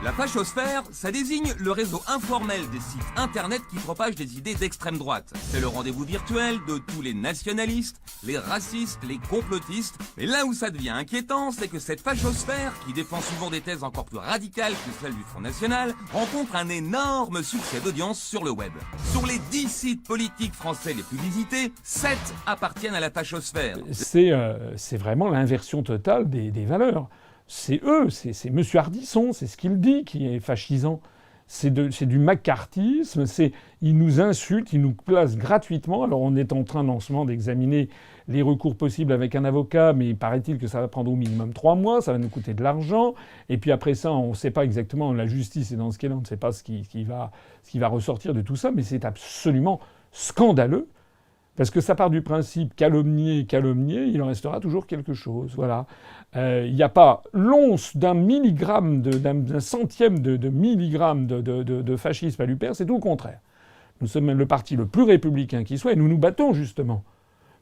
La fachosphère, ça désigne le réseau informel des sites internet qui propagent des idées d'extrême droite. C'est le rendez-vous virtuel de tous les nationalistes, les racistes, les complotistes. Mais là où ça devient inquiétant, c'est que cette fachosphère, qui défend souvent des thèses encore plus radicales que celles du Front National, rencontre un énorme succès d'audience sur le web. Sur les 10 sites politiques français les plus visités, 7 appartiennent à la fachosphère. C'est vraiment l'inversion totale des valeurs. C'est eux, c'est M. Ardisson, c'est ce qu'il dit qui est fascisant. C'est du macartisme, il nous insulte, il nous place gratuitement. Alors on est en train en ce moment d'examiner les recours possibles avec un avocat, mais il paraît-il que ça va prendre au minimum 3 mois, ça va nous coûter de l'argent. Et puis après ça, on ne sait pas exactement, la justice est dans ce qu'elle est, on ne sait pas ce qui va ressortir de tout ça, mais c'est absolument scandaleux. Parce que ça part du principe calomnier, il en restera toujours quelque chose. Voilà. Il n'y a pas l'once d'un milligramme, d'un centième de milligramme de fascisme à l'UPR, c'est tout le contraire. Nous sommes le parti le plus républicain qui soit, et nous nous battons justement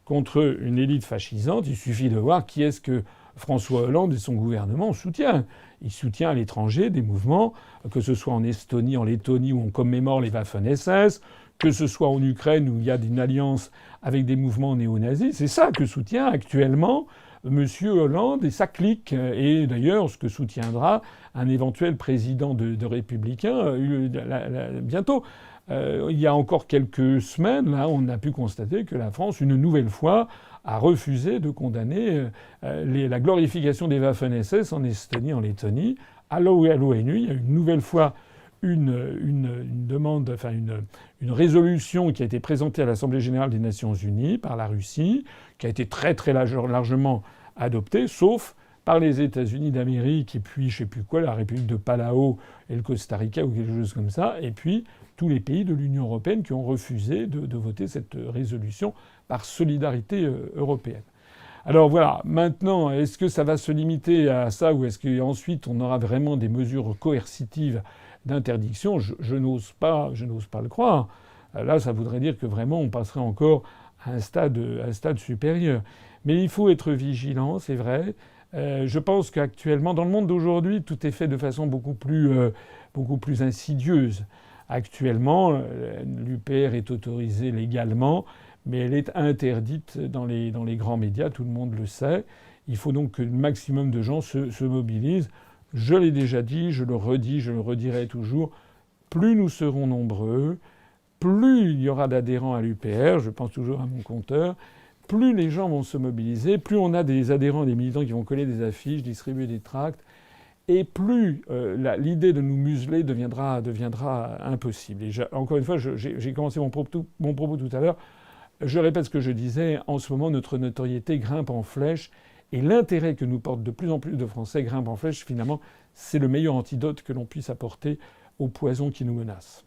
contre une élite fascisante. Il suffit de voir qui est-ce que François Hollande et son gouvernement soutiennent. Il soutient à l'étranger des mouvements, que ce soit en Estonie, en Lettonie, où on commémore les Waffen-SS, que ce soit en Ukraine, où il y a une alliance avec des mouvements néo-nazis. C'est ça que soutient actuellement M. Hollande et sa clique. Et d'ailleurs, ce que soutiendra un éventuel président de Républicains bientôt. Il y a encore quelques semaines, là, on a pu constater que la France, une nouvelle fois, a refusé de condamner la glorification des Waffen-SS en Estonie, en Lettonie. À l'ONU, il y a une nouvelle fois une demande, enfin une résolution qui a été présentée à l'Assemblée générale des Nations unies par la Russie, qui a été très très largement adoptée, sauf par les États-Unis d'Amérique et puis je sais plus quoi, la République de Palau et le Costa Rica ou quelque chose comme ça, et puis tous les pays de l'Union européenne qui ont refusé de voter cette résolution par solidarité européenne. Alors voilà, maintenant, est-ce que ça va se limiter à ça ou est-ce qu'ensuite on aura vraiment des mesures coercitives d'interdiction? Je n'ose pas le croire. Là, ça voudrait dire que vraiment on passerait encore à un stade supérieur. Mais il faut être vigilant, c'est vrai. Je pense qu'actuellement, dans le monde d'aujourd'hui, tout est fait de façon beaucoup plus insidieuse. Actuellement, l'UPR est autorisée légalement, mais elle est interdite dans les grands médias, tout le monde le sait. Il faut donc que le maximum de gens se mobilisent. Je l'ai déjà dit, je le redis, je le redirai toujours. Plus nous serons nombreux, plus il y aura d'adhérents à l'UPR, je pense toujours à mon compteur, plus les gens vont se mobiliser, plus on a des adhérents, des militants qui vont coller des affiches, distribuer des tracts, et plus l'idée de nous museler deviendra impossible. Et encore une fois, j'ai commencé mon propos tout à l'heure. Je répète ce que je disais, en ce moment, notre notoriété grimpe en flèche, et l'intérêt que nous portent de plus en plus de Français grimpe en flèche. Finalement, c'est le meilleur antidote que l'on puisse apporter au poison qui nous menace.